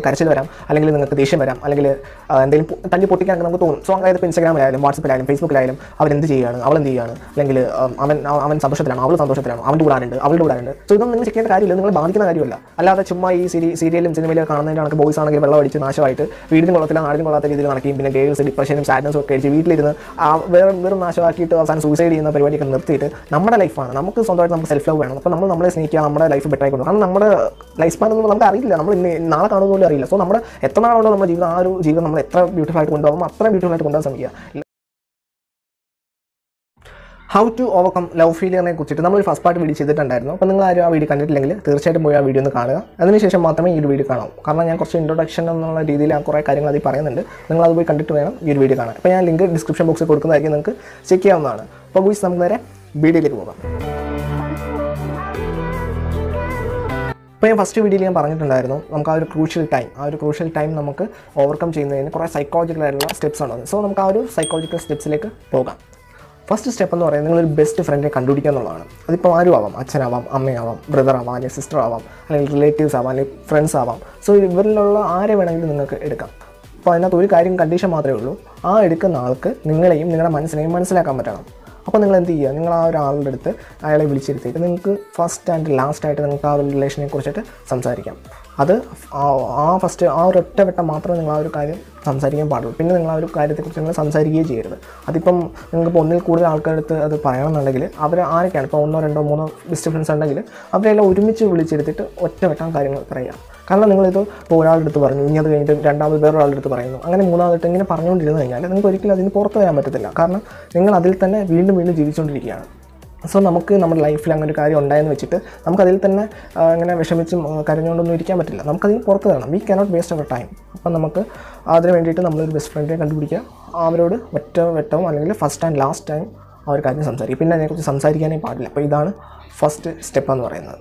കരച്ചിൽ വരാം, അല്ലെങ്കിൽ നിങ്ങൾക്ക് ദേഷ്യം വരാം, അല്ലെങ്കിൽ എന്തെങ്കിലും തല്ലി പൊട്ടിക്കാനൊക്കെ നമുക്ക് തോന്നും. സോ അതായത് ഇപ്പോൾ ഇൻസ്റ്റാഗ്രാമിലായാലും വാട്സപ്പിലായാലും ഫേസ്ബുക്കിലായാലും അവരെന്ത് ചെയ്യുകയാണ്, അവളെന്ത് ചെയ്യുകയാണ്, അല്ലെങ്കിൽ അവൻ സന്തോഷത്തിലാണോ, അവൾ സന്തോഷത്തിലാണോ, അവൻ്റെ കൂടാറുണ്ട്, അവളുടെ കൂടാറുണ്ട്. സോ ഇതൊന്നും നിങ്ങൾ ചെക്ക് ചെയ്യേണ്ട കാര്യമില്ല, നിങ്ങൾ ബാധിക്കുന്ന കാര്യമല്ല. അല്ലാതെ ചുമ്മാ ഈ സീരിയലും സിനിമയിലും കാണുന്നതിൻ്റെ കണക്ക് ബോയ്സ് ആണെങ്കിൽ വെള്ളം അടിച്ച് നാശമായിട്ട് വീടിന് കൊള്ളത്തില്ല നാടിന് കൊള്ളാത്ത രീതിയിൽ നടക്കുകയും പിന്നെ ഗേൾസ് ഡിപ്രഷനും സാഡ്നസും ഒക്കെ അടിച്ച് വീട്ടിലിരുന്ന് വെറും നാശമാക്കിയിട്ട് അവസാനം സൂസൈഡ് ചെയ്യുന്ന പരിപാടിയൊക്കെ നിർത്തിയിട്ട് നമ്മുടെ ലൈഫാണ്, നമുക്ക് സ്വന്തമായിട്ട് നമുക്ക് സെൽഫ് ലവ് വേണം. അപ്പോൾ നമ്മളെ സ്നേഹിക്കുക, നമ്മുടെ ലൈഫ് ബെറ്റർ ആയിക്കൊണ്ടു. കാരണം നമ്മുടെ ലൈഫ് സ്പാൻ ഒന്നും നമുക്ക് അറിയില്ല, നമ്മൾ നാളെ കാണുന്ന പോലും അറിയില്ല. സോ നമ്മുടെ എത്ര നാളുണ്ടോ നമ്മുടെ ജീവിതം, ആ ഒരു ജീവിതം നമ്മൾ എത്ര ബ്യൂട്ടിഫുൾ ആയിട്ട് കൊണ്ടുപോകും അത്ര ബ്യൂട്ടിഫുൾ ആയിട്ട് കൊണ്ടുപോകാൻ ശ്രമിക്കുക. ഹൗ ടു ഓവർകം ലവ് ഫെയിലിയറിനെ കുറിച്ചിട്ട് നമ്മൾ ഫസ്റ്റ് പാർട്ട് വീഡിയോ ചെയ്തിട്ടുണ്ടായിരുന്നു. അപ്പോൾ നിങ്ങൾ ആരും ആ വീഡിയോ കണ്ടിട്ടില്ലെങ്കിൽ തീർച്ചയായിട്ടും പോയി ആ വീഡിയോ ഒന്ന് കാണുക. അതിനുശേഷം മാത്രമേ ഈ ഒരു വീഡിയോ കാണാം. കാരണം ഞാൻ കുറച്ച് ഇൻട്രൊഡക്ഷൻ എന്നുള്ള രീതിയിൽ കുറേ കാര്യങ്ങൾ അതിൽ പറയുന്നുണ്ട്. നിങ്ങൾ അത് പോയി കണ്ടിട്ട് വേണം ഈ ഒരു വീഡിയോ കാണാൻ. അപ്പോൾ ഞാൻ ലിങ്ക് ഡിസ്ക്രിപ്ഷൻ ബോക്സിൽ കൊടുക്കുന്നതായിരിക്കും, നിങ്ങൾക്ക് ചെക്ക് ചെയ്യാവുന്നതാണ്. അപ്പോൾ ഗൂസ് നമുക്ക് നേരെ വീഡിയോയിലേക്ക് പോകാം. ഇപ്പോൾ ഞാൻ ഫസ്റ്റ് വീഡിയോയിൽ ഞാൻ പറഞ്ഞിട്ടുണ്ടായിരുന്നു നമുക്ക് ആ ഒരു ക്രൂഷ്യൽ ടൈം നമുക്ക് ഓവർകം ചെയ്യുന്നതിന് കുറേ സൈക്കോളജിക്കലായിട്ടുള്ള സ്റ്റെപ്സ് ഉണ്ട്. സോ നമുക്ക് ആ ഒരു സൈക്കോളജിക്കൽ സ്റ്റെപ്സിലേക്ക് പോകാം. ഫസ്റ്റ് സ്റ്റെപ്പ് എന്ന് പറയുന്നത് നിങ്ങളൊരു ബെസ്റ്റ് ഫ്രണ്ടിനെ കണ്ടുപിടിക്കുക എന്നുള്ളതാണ്. അതിപ്പോൾ ആരും ആവാം, അച്ഛനാവാം, അമ്മയാവാം, ബ്രദർ ആവാം, അല്ലെങ്കിൽ സിസ്റ്റർ ആവാം, അല്ലെങ്കിൽ റിലേറ്റീവ്സ് ആവാം, അല്ലെങ്കിൽ ഫ്രണ്ട്സ് ആവാം. സോ ഇവരിലുള്ള ആരെ വേണമെങ്കിലും നിങ്ങൾക്ക് എടുക്കാം. അപ്പോൾ അതിനകത്ത് ഒരു കണ്ടീഷൻ മാത്രമേ ഉള്ളൂ, ആ എടുക്കുന്ന ആൾക്ക് നിങ്ങളെയും നിങ്ങളുടെ മനസ്സിനെയും മനസ്സിലാക്കാൻ പറ്റണം. അപ്പോൾ നിങ്ങൾ എന്ത് ചെയ്യുക, നിങ്ങൾ ആ ഒരാളുടെ അടുത്ത് അയാളെ വിളിച്ചിരുത്തിയിട്ട് നിങ്ങൾക്ക് ഫസ്റ്റ് ആൻഡ് ലാസ്റ്റ് ആയിട്ട് നിങ്ങൾക്ക് ആ ഒരു റിലേഷനെ കുറിച്ചിട്ട് സംസാരിക്കാം. അത് ആ ഒരു ഒറ്റവട്ടം മാത്രമേ നിങ്ങൾ ആ ഒരു കാര്യം സംസാരിക്കാൻ പാടുള്ളൂ. പിന്നെ നിങ്ങൾ ആ ഒരു കാര്യത്തെക്കുറിച്ച് നിങ്ങൾ സംസാരിക്കുകയും ചെയ്യരുത്. അതിപ്പം നിങ്ങൾക്കിപ്പോൾ ഒന്നിൽ കൂടുതൽ ആൾക്കാരുടെ അടുത്ത് അത് പറയണമെന്നുണ്ടെങ്കിൽ അവർ ആരൊക്കെയാണ്, ഇപ്പോൾ 1 2 3 ബെസ്റ്റ് ഫ്രണ്ട്സ് ഉണ്ടെങ്കിൽ അവരെല്ലാം ഒരുമിച്ച് വിളിച്ചെടുത്തിട്ട് ഒറ്റവട്ടം കാര്യങ്ങൾ പറയുക. കാരണം നിങ്ങളിത് ഇപ്പോൾ ഒരാളുടെ അടുത്ത് പറഞ്ഞു, ഇനി അത് കഴിഞ്ഞിട്ട് രണ്ടാമത് വേറൊരാളുടെ അടുത്ത് പറയുന്നു, അങ്ങനെ മൂന്നാമതായിട്ട് ഇങ്ങനെ പറഞ്ഞുകൊണ്ടിരുന്നു കഴിഞ്ഞാൽ നിങ്ങൾക്ക് ഒരിക്കലും അതിന് പുറത്ത് വരാൻ പറ്റത്തില്ല. കാരണം നിങ്ങൾ അതിൽ തന്നെ വീണ്ടും ജീവിച്ചുകൊണ്ടിരിക്കുകയാണ്. സോ നമുക്ക് നമ്മുടെ ലൈഫിൽ അങ്ങനെ ഒരു കാര്യം ഉണ്ടായെന്ന് വെച്ചിട്ട് നമുക്കതിൽ തന്നെ ഇങ്ങനെ വിഷമിച്ചും കരഞ്ഞുകൊണ്ടൊന്നും ഇരിക്കാൻ പറ്റില്ല. നമുക്കതിൽ പുറത്ത് വേണം. We cannot waste our time. അപ്പം നമുക്ക് അതിന് വേണ്ടിയിട്ട് നമ്മളൊരു ബെസ്റ്റ് ഫ്രണ്ടിനെ കണ്ടുപിടിക്കുക, അവരോട് ഒറ്റവട്ടവും അല്ലെങ്കിൽ ഫസ്റ്റ് ആൻഡ് ലാസ്റ്റ് ടൈം ആ ഒരു കാര്യം സംസാരിക്കും. പിന്നെ അതിനെക്കുറിച്ച് സംസാരിക്കാനേ പാടില്ല. അപ്പോൾ ഇതാണ് ഫസ്റ്റ് സ്റ്റെപ്പ് എന്ന് പറയുന്നത്.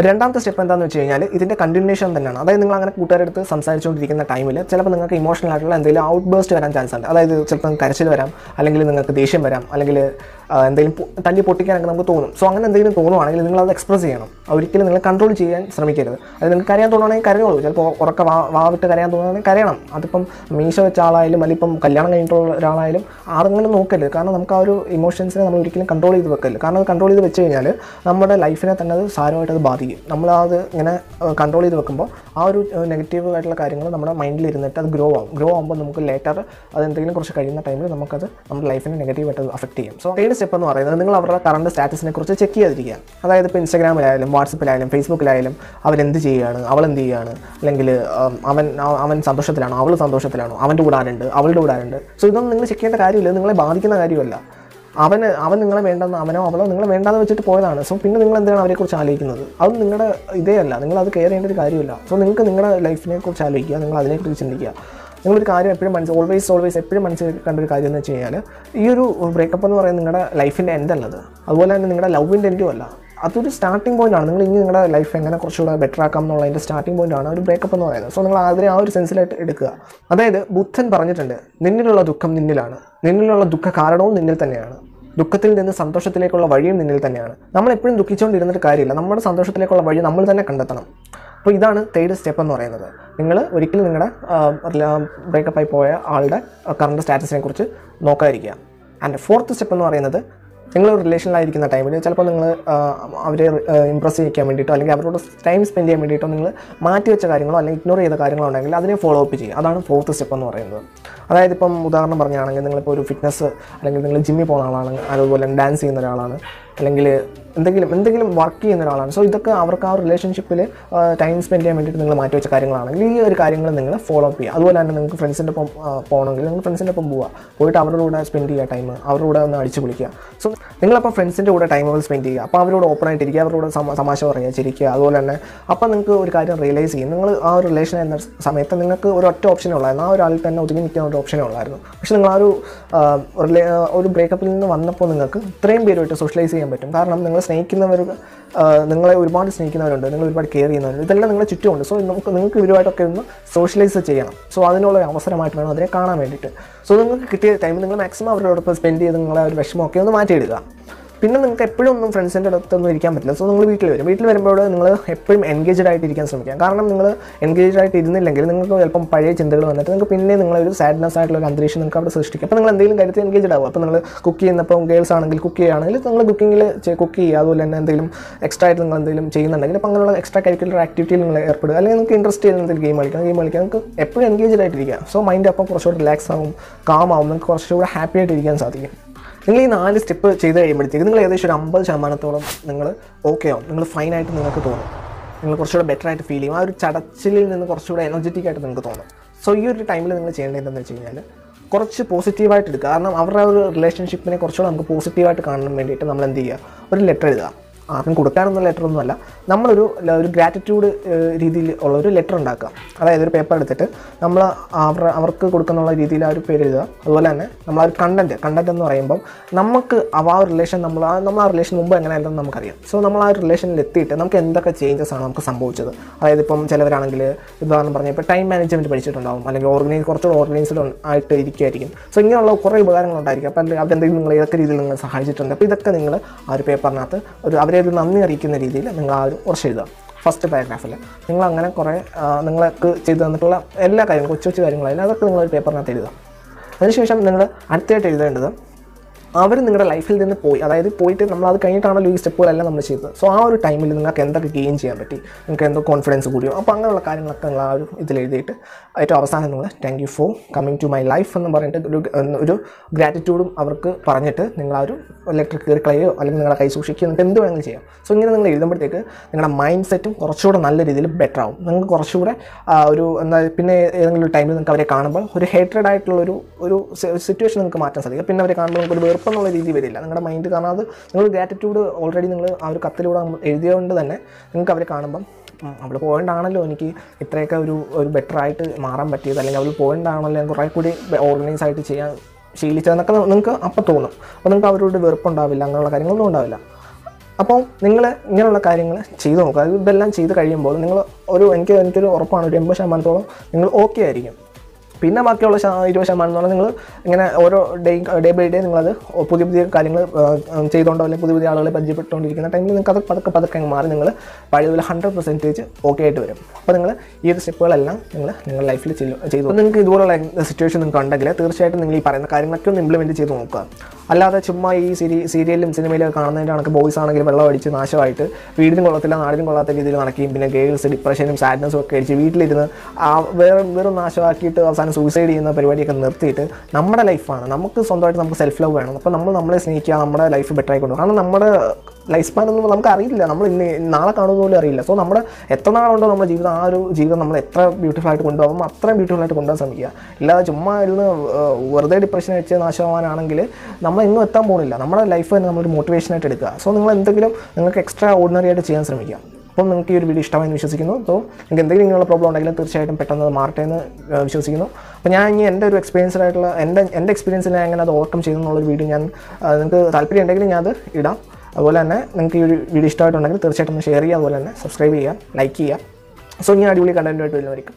രണ്ടാമത്തെ സ്റ്റെപ്പ് എന്താണെന്ന് വെച്ച് കഴിഞ്ഞാൽ ഇതിൻ്റെ കണ്ടിന്യൂഷൻ തന്നെയാണ്. അതായത് നിങ്ങൾ അങ്ങനെ കൂട്ടുകാരുടെ അടുത്ത് സംസാരിച്ചുകൊണ്ടിരിക്കുന്ന ടൈമിൽ ചിലപ്പോൾ നിങ്ങൾക്ക് ഇമോഷണൽ ആയിട്ടുള്ള എന്തെങ്കിലും ഔട്ട് ബേസ്റ്റ് വരാൻ ചാൻസ് ഉണ്ട്. അതായത് ചിലപ്പോൾ കരച്ചിൽ വരാം, അല്ലെങ്കിൽ നിങ്ങൾക്ക് ദേഷ്യം വരാം, അല്ലെങ്കിൽ എന്തെങ്കിലും തല്ലി പൊട്ടിക്കാനൊക്കെ നമുക്ക് തോന്നും. സോ അങ്ങനെ എന്തെങ്കിലും തോന്നുവാണെങ്കിൽ നിങ്ങളത് എക്സ്പ്രസ് ചെയ്യണം. ഒരിക്കലും നിങ്ങൾ കൺട്രോൾ ചെയ്യാൻ ശ്രമിക്കരുത്. അത് നിങ്ങൾക്ക് കരയാൻ തോന്നുകയാണെങ്കിൽ കരഞ്ഞോളൂ. ചിലപ്പോൾ ഉറക്ക വാവിട്ട് കരയാൻ തോന്നുകയാണെങ്കിൽ കരയണം. അതിപ്പം മീശ വെച്ച ആളായാലും അല്ലെങ്കിൽ ഇപ്പം കല്യാണം കഴിഞ്ഞിട്ടുള്ള ഒരാളായാലും ആരെങ്കിലും നോക്കരുത്. കാരണം നമുക്ക് ആ ഒരു ഇമോഷൻസിനെ നമ്മൾ ഒരിക്കലും കൺട്രോൾ ചെയ്ത് വെക്കരുത്. കാരണം അത് കൺട്രോൾ ചെയ്ത് വെച്ച് കഴിഞ്ഞാൽ നമ്മുടെ ലൈഫിനെ തന്നെ അത് സാരമായിട്ട് അത് ബാധിക്കും. നമ്മളത് ഇങ്ങനെ കൺട്രോൾ ചെയ്ത് വെക്കുമ്പോൾ ആ ഒരു നെഗറ്റീവ് ആയിട്ടുള്ള കാര്യങ്ങൾ നമ്മുടെ മൈൻഡിൽ ഇരുന്നിട്ട് അത് ഗ്രോ ആകുമ്പോൾ നമുക്ക് ലേറ്റർ അതെന്തെങ്കിലും കുറച്ച് കഴിയുന്ന ടൈമിൽ നമുക്കത് നമ്മുടെ ലൈഫിനെ നെഗറ്റീവായിട്ട് അഫക്റ്റ് ചെയ്യും. സോ തേർഡ് സ്റ്റെപ്പ് എന്ന് പറയുന്നത് നിങ്ങൾ അവരുടെ കറണ്ട് സ്റ്റാറ്റസിനെ കുറിച്ച് ചെക്ക് ചെയ്യാതിരിക്കുക. അതായത് ഇപ്പോൾ ഇൻസ്റ്റാഗ്രാമിലായാലും വാട്സപ്പിലായാലും ഫേസ്ബുക്കിലായാലും അവരെന്ത് ചെയ്യുകയാണ്, അവളെന്ത് ചെയ്യുകയാണ്, അല്ലെങ്കിൽ അവൻ സന്തോഷത്തിലാണോ, അവൾ സന്തോഷത്തിലാണോ, അവൻ്റെ കൂടാറുണ്ട്, അവളുടെ കൂടാറുണ്ട്. സോ ഇതൊന്നും നിങ്ങൾ ചെക്ക് ചെയ്യേണ്ട കാര്യമില്ല, നിങ്ങളെ ബാധിക്കുന്ന കാര്യമല്ല. അവൻ നിങ്ങളെ വേണ്ടെന്ന്, അവനോ അവളോ നിങ്ങളെ വേണ്ടാന്ന് വെച്ചിട്ട് പോയതാണ്. സോ പിന്നെ നിങ്ങൾ എന്താണ് അവരെക്കുറിച്ച് ആലോചിക്കുന്നത്? അത് നിങ്ങളുടെ ഇതേ അല്ല, നിങ്ങളത് കെയർ ചെയ്യേണ്ട ഒരു കാര്യമില്ല. സോ നിങ്ങൾക്ക് നിങ്ങളുടെ ലൈഫിനെ കുറിച്ച് ആലോചിക്കുക, നിങ്ങൾ അതിനെക്കുറിച്ച് ചിന്തിക്കുക. നിങ്ങളൊരു കാര്യം എപ്പോഴും ഓൾവേസ് എപ്പോഴും മനസ്സിലാക്കേണ്ട ഒരു കാര്യം എന്ന് വെച്ച് കഴിഞ്ഞാൽ ഈ ഒരു ബ്രേക്കപ്പ് എന്ന് പറയുന്നത് നിങ്ങളുടെ ലൈഫിൻ്റെ എൻഡ് അല്ലത്, അതുപോലെ തന്നെ നിങ്ങളുടെ ലവിൻ്റെ എൻഡും അല്ല. അതൊരു സ്റ്റാർട്ടിംഗ് പോയിൻ്റാണ്. നിങ്ങൾ ഇനി നിങ്ങളുടെ ലൈഫ് എങ്ങനെ കുറച്ചുകൂടെ ബെറ്റർ ആക്കാം എന്നുള്ളതിൻ്റെ സ്റ്റാർട്ടിംഗ് പോയിൻ്റാണ് ഒരു ബ്രേക്കപ്പ് എന്ന് പറയുന്നത്. സോ നിങ്ങൾ അതിനെ ആ ഒരു സെൻസിലായിട്ട് എടുക്കുക. അതായത് ബുദ്ധൻ പറഞ്ഞിട്ടുണ്ട്, നിന്നിലുള്ള ദുഃഖം നിന്നിലാണ്, നിന്നിലുള്ള ദുഃഖ കാരണവും നിന്നിൽ തന്നെയാണ്, ദുഃഖത്തിൽ നിന്ന് സന്തോഷത്തിലേക്കുള്ള വഴിയും നിന്നിൽ തന്നെയാണ്. നമ്മളെപ്പോഴും ദുഃഖിച്ചുകൊണ്ടിരുന്നിട്ട് കാര്യമില്ല, നമ്മുടെ സന്തോഷത്തിലേക്കുള്ള വഴി നമ്മൾ തന്നെ കണ്ടെത്തണം. അപ്പോൾ ഇതാണ് തേർഡ് സ്റ്റെപ്പ് എന്ന് പറയുന്നത്. നിങ്ങൾ ഒരിക്കലും നിങ്ങളുടെ ബ്രേക്കപ്പായി പോയ ആളുടെ കറണ്ട് സ്റ്റാറ്റസിനെ കുറിച്ച് നോക്കാതിരിക്കുക. ആൻഡ് ഫോർത്ത് സ്റ്റെപ്പ് എന്ന് പറയുന്നത് നിങ്ങൾ റിലേഷനിലായിരിക്കുന്ന ടൈമിൽ ചിലപ്പോൾ നിങ്ങൾ അവരെ ഇമ്പ്രസ് ചെയ്യിക്കാൻ വേണ്ടിയിട്ടോ അല്ലെങ്കിൽ അവരോട് ടൈം സ്പെൻഡ് ചെയ്യാൻ വേണ്ടിയിട്ടോ നിങ്ങൾ മാറ്റി വെച്ച കാര്യങ്ങളോ അല്ലെങ്കിൽ ഇഗ്നോർ ചെയ്ത കാര്യങ്ങളോ ഉണ്ടെങ്കിൽ അതിനെ ഫോളോ അപ്പ് ചെയ്യുക. അതാണ് ഫോർത്ത് സ്റ്റെപ്പ് എന്ന് പറയുന്നത്. അതായത് ഇപ്പം ഉദാഹരണം പറയുകയാണെങ്കിൽ നിങ്ങളിപ്പോൾ ഒരു ഫിറ്റ്നസ് അല്ലെങ്കിൽ നിങ്ങൾ ജിമ്മിൽ പോകുന്ന ആളാണ്, അതുപോലെ ഡാൻസ് ചെയ്യുന്ന ഒരാളാണ്, അല്ലെങ്കിൽ എന്തെങ്കിലും വർക്ക് ചെയ്യുന്ന ഒരാളാണ്. സോ ഇതൊക്കെ അവർക്ക് ആ റിലേഷൻഷിപ്പിൽ ടൈം സ്പെൻഡ് ചെയ്യാൻ വേണ്ടിയിട്ട് നിങ്ങൾ മാറ്റി വെച്ച കാര്യങ്ങളാണെങ്കിൽ ഈ ഒരു കാര്യങ്ങൾ നിങ്ങൾ ഫോളോ അപ്പ് ചെയ്യുക. അതുപോലെ തന്നെ നിങ്ങൾക്ക് ഫ്രണ്ട്സിൻ്റെ ഒപ്പം പോകണമെങ്കിൽ നിങ്ങൾ ഫ്രണ്ട്സിൻ്റെ ഒപ്പം പോയിട്ട് അവരുടെ കൂടെ സ്പെൻഡ് ചെയ്യുക ടൈം, അവരുടെ കൂടെ ഒന്ന് അടിച്ചു പൊളിക്കുക. സോ നിങ്ങളപ്പോൾ ഫ്രണ്ട്സിൻ്റെ കൂടെ ടൈമുകൾ സ്പെൻഡ് ചെയ്യുക, അപ്പോൾ അവരോട് ഓപ്പണായിട്ടിരിക്കുക, അവരോട് തമാശ പറയുക, ചിരിക്കുക. അതുപോലെ തന്നെ അപ്പോൾ നിങ്ങൾക്ക് ഒരു കാര്യം റിയലൈസ് ചെയ്യും, നിങ്ങൾ ആ ഒരു റിലേഷൻ എന്ന സമയത്ത് നിങ്ങൾക്ക് ഒരു ഒറ്റ ഓപ്ഷനേ ഉള്ളായിരുന്നു, ആ ഒരാളിൽ തന്നെ ഒതുങ്ങി നിൽക്കുന്ന ഒരു ഓപ്ഷനേ ഉള്ളായിരുന്നു. പക്ഷേ നിങ്ങൾ ആ ഒരു ബ്രേക്കപ്പിൽ നിന്ന് വന്നപ്പോൾ നിങ്ങൾക്ക് ഇത്രയും പേരുമായിട്ട് സോഷ്യലൈസ് ചെയ്യാൻ പറ്റും. കാരണം നിങ്ങൾ സ്നേഹിക്കുന്നവർ, നിങ്ങളെ ഒരുപാട് സ്നേഹിക്കുന്നവരുണ്ട്, നിങ്ങൾ ഒരുപാട് കെയർ ചെയ്യുന്നവരുണ്ട്, ഇതെല്ലാം നിങ്ങളെ ചുറ്റുമുണ്ട്. സോ നിങ്ങൾക്ക് ഇവരുമായിട്ടൊക്കെ ഒന്ന് സോഷ്യലൈസ് ചെയ്യണം. സോ അതിനുള്ള ഒരു അവസരമായിട്ട് വേണം അതിനെ കാണാൻ വേണ്ടിയിട്ട്. സോ നിങ്ങൾക്ക് കിട്ടിയ ടൈം നിങ്ങൾ മാക്സിമം അവരോടൊപ്പം സ്പെൻഡ് ചെയ്ത് നിങ്ങളെ ഒരു വിഷമമൊക്കെ ഒന്ന് മാറ്റിയിടുക. പിന്നെ നിങ്ങൾക്ക് എപ്പോഴും ഒന്നും ഫ്രണ്ട്സിൻ്റെ അടുത്തൊന്നും ഇരിക്കാൻ പറ്റില്ല. സോ നിങ്ങൾ വീട്ടിൽ വരുമ്പോൾ നിങ്ങൾ എപ്പോഴും എൻഗേജ്ഡ് ആയിട്ട് ഇരിക്കാൻ ശ്രമിക്കുക. കാരണം നിങ്ങൾ എൻഗേജ്ഡ് ആയിട്ട് ഇരുന്നില്ലെങ്കിൽ നിങ്ങൾക്ക് ചിലപ്പം പഴയ ചിന്തകൾ വന്നിട്ട് നിങ്ങൾക്ക് പിന്നെ നിങ്ങളൊരു സാഡ്നെസ് ആയിട്ടുള്ള ഒരു അന്തരീക്ഷം നിങ്ങൾക്ക് അവിടെ സൃഷ്ടിക്കും. അപ്പോൾ നിങ്ങൾ എന്തെങ്കിലും കാര്യത്തിൽ എൻഗേജ്ഡ് ആവും. അപ്പോൾ നിങ്ങൾ കുക്ക് ചെയ്യുന്നപ്പോൾ ഗേൾസ് ആണെങ്കിൽ കുക്ക് ചെയ്യുകയാണെങ്കിൽ നിങ്ങൾ കുക്ക് ചെയ്യുക. അതുപോലെ തന്നെ എന്തെങ്കിലും എക്സ്ട്രാ ആയിട്ട് നിങ്ങൾ എന്തെങ്കിലും ചെയ്യുന്നുണ്ടെങ്കിൽ അപ്പോൾ അങ്ങനെയുള്ള എക്സ്ട്രാ കരിക്കുലർ ആക്ടിവിറ്റിയിൽ നിങ്ങൾ ഏർപ്പെടുക. അല്ലെങ്കിൽ നിങ്ങൾക്ക് ഇൻട്രസ്റ്റ് ചെയ്യുന്ന എന്തെങ്കിലും ഗെയിം കളിക്കാം നിങ്ങൾക്ക് എപ്പോഴും എൻഗേജ്ഡ് ആയിട്ടിരിക്കുക. സോ മൈൻഡ് അപ്പം കുറച്ചുകൂടി റിലാക്സ് ആവും, കാം ആവും, നിങ്ങൾക്ക് കുറച്ചുകൂടെ ഹാപ്പി ആയിട്ട് ഇരിക്കാൻ സാധിക്കും. നിങ്ങൾ ഈ 4 സ്റ്റെപ്പ് ചെയ്ത് കഴിയുമ്പോഴത്തേക്ക് നിങ്ങൾ ഏകദേശം ഒരു 50% നിങ്ങൾ ഓക്കെ ആവും. നിങ്ങൾ ഫൈനായിട്ട് നിങ്ങൾക്ക് തോന്നും, നിങ്ങൾ കുറച്ചുകൂടെ ബെറ്റർ ആയിട്ട് ഫീൽ ചെയ്യും. ആ ഒരു ചടച്ചിലിൽ നിന്ന് കുറച്ചുകൂടെ എനർജറ്റിക് ആയിട്ട് നിങ്ങൾക്ക് തോന്നും. സോ ഈ ഒരു ടൈമിൽ നിങ്ങൾ ചെയ്യേണ്ടത് എന്താണെന്ന് വെച്ച് കഴിഞ്ഞാൽ കുറച്ച് പോസിറ്റീവായിട്ട് എടുക്കുക. കാരണം അവരുടെ ഒരു റിലേഷൻഷിപ്പിനെ കുറച്ചുകൂടെ നമുക്ക് പോസിറ്റീവായിട്ട് കാണാൻ വേണ്ടിയിട്ട് നമ്മൾ എന്ത് ചെയ്യുക, ഒരു ലെറ്റർ എഴുതുക. ആർക്കും കൊടുക്കാനൊന്നും ലെറ്ററൊന്നുമല്ല, നമ്മളൊരു ഗ്രാറ്റിറ്റ്യൂഡ് രീതിയിൽ ഉള്ള ഒരു ലെറ്റർ ഉണ്ടാക്കുക. അതായത് ഒരു പേപ്പർ എടുത്തിട്ട് നമ്മൾ അവർക്ക് കൊടുക്കുന്നുള്ള രീതിയിൽ ആ ഒരു പേര് എഴുതുക. അതുപോലെ തന്നെ നമ്മൾ ആ ഒരു കണ്ടൻറ്റ് എന്ന് പറയുമ്പം നമുക്ക് ആ റിലേഷൻ നമ്മൾ ആ റിലേഷൻ മുമ്പ് എങ്ങനെയായിരുന്നു നമുക്കറിയാം. സോ നമ്മൾ ആ ഒരു റിലേഷനിൽ എത്തിയിട്ട് നമുക്ക് എന്തൊക്കെ ചേഞ്ചസ് ആണ് നമുക്ക് സംഭവിച്ചത്. അതായത് ഇപ്പം ചിലവരാണെങ്കിൽ ഉദാഹരണം പറഞ്ഞാൽ ഇപ്പോൾ ടൈം മാനേജ്മെൻറ്റ് പഠിച്ചിട്ടുണ്ടാവും, അല്ലെങ്കിൽ കുറച്ചുകൂടെ ഓർഗനൈസ്ഡ് ആയിട്ട് ഇരിക്കുമായിരിക്കും. സോ ഇങ്ങനെയുള്ള കുറേ ഉപകാരങ്ങളുണ്ടായിരിക്കും. അപ്പോൾ അതെന്തെങ്കിലും നിങ്ങൾ ഏതൊക്കെ രീതിയിൽ നിങ്ങൾ സഹായിച്ചിട്ടുണ്ട്. അപ്പോൾ ഇതൊക്കെ നിങ്ങൾ ആ ഒരു പേപ്പറിനകത്ത് അവരെ ഒരു നന്ദി അറിയിക്കുന്ന രീതിയിൽ നിങ്ങൾ ആ ഒരു കുറച്ച് എഴുതുക. ഫസ്റ്റ് പാരഗ്രാഫിൽ നിങ്ങൾ അങ്ങനെ കുറേ നിങ്ങൾക്ക് ചെയ്തു തന്നിട്ടുള്ള എല്ലാ കാര്യങ്ങളും കൊച്ചു കാര്യങ്ങളായാലും അതൊക്കെ നിങ്ങളൊരു പേപ്പറിനകത്ത് എഴുതുക. അതിനുശേഷം നിങ്ങൾ അടുത്തായിട്ട് എഴുതേണ്ടത് അവർ നിങ്ങളുടെ ലൈഫിൽ നിന്ന് പോയി, അതായത് പോയിട്ട് നമ്മൾ അത് കഴിഞ്ഞിട്ടാണല്ലോ ഈ സ്റ്റെപ്പുകളെല്ലാം നമ്മൾ ചെയ്തത്. സോ ആ ഒരു ടൈമിൽ നിങ്ങൾക്ക് എന്തൊക്കെ ഗെയിൻ ചെയ്യാൻ പറ്റി, നിങ്ങൾക്ക് എന്തോ കോൺഫിഡൻസ് കൂടിയോ, അപ്പോൾ അങ്ങനെയുള്ള കാര്യങ്ങളൊക്കെ നിങ്ങൾ ആ ഒരു ഇതിൽ എഴുതിയിട്ട് ഏറ്റവും അവസാനം നിങ്ങൾ thank you for coming to my life എന്ന് പറഞ്ഞിട്ട് ഒരു ഗ്രാറ്റിറ്റ്യൂഡും അവർക്ക് പറഞ്ഞിട്ട് നിങ്ങൾ ആ ഒരു ലെറ്റർ കീറി കളയോ അല്ലെങ്കിൽ നിങ്ങളുടെ കൈ സൂക്ഷിക്കുക, എന്നിട്ട് എന്ത് വേണമെങ്കിലും ചെയ്യാം. സോ ഇങ്ങനെ നിങ്ങൾ എഴുതുമ്പോഴത്തേക്ക് നിങ്ങളുടെ മൈൻഡ് സെറ്റും കുറച്ചുകൂടെ നല്ല രീതിയിൽ ബെറ്റർ ആവും. നിങ്ങൾക്ക് കുറച്ചുകൂടെ പിന്നെ ഏതെങ്കിലും ടൈമിൽ നിങ്ങൾക്ക് അവരെ കാണുമ്പോൾ ഒരു ഹേറ്റഡ് ആയിട്ടുള്ള ഒരു സിറ്റുവേഷൻ നിങ്ങൾക്ക് മാറ്റാൻ സാധിക്കും. പിന്നെ അവരെ കാണുമ്പോൾ നിങ്ങൾക്ക് ഒരു വെറുപ്പെന്നുള്ള രീതി വരില്ല നിങ്ങളുടെ മൈൻഡ്. കാരണം അത് നിങ്ങൾ ഗ്രാറ്റിറ്റ്യൂഡ് ഓൾറെഡി നിങ്ങൾ ആ ഒരു കത്തിലൂടെ എഴുതിയതുകൊണ്ട് തന്നെ നിങ്ങൾക്ക് അവരെ കാണുമ്പം അവൾ പോയിൻ്റാണല്ലോ എനിക്ക് ഇത്രയൊക്കെ ഒരു ബെറ്ററായിട്ട് മാറാൻ പറ്റിയത്, അല്ലെങ്കിൽ അവൾ പോയിൻ്റാണല്ലോ ഞാൻ കുറേ കൂടി ഓർഗനൈസ് ആയിട്ട് ചെയ്യാൻ ശീലിച്ചതെന്നൊക്കെ നിങ്ങൾക്ക് അപ്പം തോന്നും. അപ്പോൾ നിങ്ങൾക്ക് അവരോട് വെറുപ്പുണ്ടാവില്ല, അങ്ങനെയുള്ള കാര്യങ്ങളൊന്നും ഉണ്ടാവില്ല. അപ്പോൾ നിങ്ങൾ ഇങ്ങനെയുള്ള കാര്യങ്ങൾ ചെയ്ത് നോക്കുക. ഇതെല്ലാം ചെയ്ത് കഴിയുമ്പോൾ നിങ്ങൾ എനിക്കൊരു ഉറപ്പാണ്, ഒരു 80% നിങ്ങൾ ഓക്കെ ആയിരിക്കും. പിന്നെ ബാക്കിയുള്ള 20% നിങ്ങൾ ഇങ്ങനെ ഓരോ ഡേ ബൈ ഡേ നിങ്ങളത് പുതിയ കാര്യങ്ങൾ ചെയ്തുകൊണ്ടോ അല്ലെങ്കിൽ പുതിയ ആളുകളെ പരിചയപ്പെട്ടുകൊണ്ടിരിക്കുന്ന ടൈമിൽ നിങ്ങൾക്ക് അത് പതുക്കെ മാറി നിങ്ങൾ പഴയതുപോലെ 100% ഓക്കെ ആയിട്ട് വരും. അപ്പോൾ നിങ്ങൾ ഈ ഒരു സ്റ്റെപ്പുകളെല്ലാം നിങ്ങളുടെ ലൈഫിൽ ചെയ്തു. അപ്പോൾ നിങ്ങൾക്ക് ഇതുപോലുള്ള സിറ്റുവേഷൻ നിങ്ങൾക്ക് ഉണ്ടെങ്കിൽ തീർച്ചയായിട്ടും നിങ്ങൾ ഈ പറയുന്ന കാര്യങ്ങളൊക്കെ ഒന്ന് ഇംപ്ലിമെൻറ്റ് ചെയ്ത് നോക്കുക. അല്ലാതെ ചുമ്മാ ഈ സീരിയലും സിനിമയിലും കാണുന്നതിൻ്റെ കണക്ക് ബോയ്സ് ആണെങ്കിൽ വെള്ളം അടിച്ച് നാശമായിട്ട് വീടിനും കൊള്ളത്തില്ല നാടിനും കൊള്ളാത്ത രീതിയിൽ നടക്കുകയും പിന്നെ ഗേൾസ് ഡിപ്രഷനും സാഡ്നെസ്സും ഒക്കെ അടിച്ച് വീട്ടിലിരുന്ന് വെറും നാശമാക്കിയിട്ട് അവസാനം സൂസൈഡ് ചെയ്യുന്ന പരിപാടിയൊക്കെ നിർത്തിയിട്ട് നമ്മുടെ ലൈഫാണ്, നമുക്ക് സ്വന്തമായിട്ട് നമുക്ക് സെൽഫ് ലവ് വേണം. അപ്പോൾ നമ്മളെ സ്നേഹിക്കുക, നമ്മുടെ ലൈഫ് ബെറ്റർ ആയിക്കൊണ്ടു. കാരണം നമ്മുടെ ലൈഫ് സ്പാൻ ഒന്നും നമുക്ക് അറിയില്ല, നമ്മൾ നാളെ കാണുന്ന പോലും അറിയില്ല. സോ നമ്മുടെ എത്ര നാളുണ്ടോ നമ്മുടെ ജീവിതം, ആ ഒരു ജീവിതം നമ്മൾ എത്ര ബ്യൂട്ടിഫുൾ ആയിട്ട് കൊണ്ടുപോകും അത്രയും ബ്യൂട്ടിഫുൾ ആയിട്ട് കൊണ്ടുപോകാൻ ശ്രമിക്കുക. ഇല്ലാതെ ചുമ്മാ ഇരുന്ന് വെറുതെ ഡിപ്രഷൻ വെച്ച് നാശമാവാനാണെങ്കിൽ നമ്മൾ എങ്ങും എത്താൻ പോകുന്നില്ല. നമ്മുടെ ലൈഫ് തന്നെ നമ്മളൊരു മോട്ടിവേഷനായിട്ട് എടുക്കുക. സോ നിങ്ങൾ എന്തെങ്കിലും നിങ്ങൾക്ക് എക്സ്ട്രാ ഓർഡിനറി ആയിട്ട് ചെയ്യാൻ ശ്രമിക്കുക. അപ്പം നിങ്ങൾക്ക് ഈ ഒരു വീഡിയോ ഇഷ്ടമായെന്ന് വിശ്വസിക്കുന്നു. സോ നിങ്ങൾക്ക് എന്തെങ്കിലും ഇങ്ങനെയുള്ള പ്രോബ്ലം ഉണ്ടെങ്കിലും തീർച്ചയായിട്ടും പെട്ടെന്ന് മാറട്ടെ എന്ന് വിശ്വസിക്കുന്നു. അപ്പോൾ ഞാൻ ഇനി എൻ്റെ ഒരു എക്സ്പീരിയൻസിലായിട്ടുള്ള എൻ്റെ എക്സ്പീരിയൻസിൽ ഞാൻ എങ്ങനെ അത് ഓവർകം ചെയ്തു എന്നുള്ളൊരു വീഡിയോ നിങ്ങൾക്ക് താല്പര്യം ഉണ്ടെങ്കിൽ ഞാൻ അത് ഇടാം. അതുപോലെ തന്നെ നിങ്ങൾക്ക് ഈ ഒരു വീഡിയോ ഇഷ്ടമായിട്ടുണ്ടെങ്കിൽ തീർച്ചയായിട്ടും ഒന്ന് ഷെയർ ചെയ്യുക, അതുപോലെ തന്നെ സബ്സ്ക്രൈബ് ചെയ്യുക, ലൈക്ക് ചെയ്യുക. സോ ഇങ്ങനെ അടിപൊളി കണ്ടൻറ്റുമായിട്ട് വരുന്നതായിരിക്കും.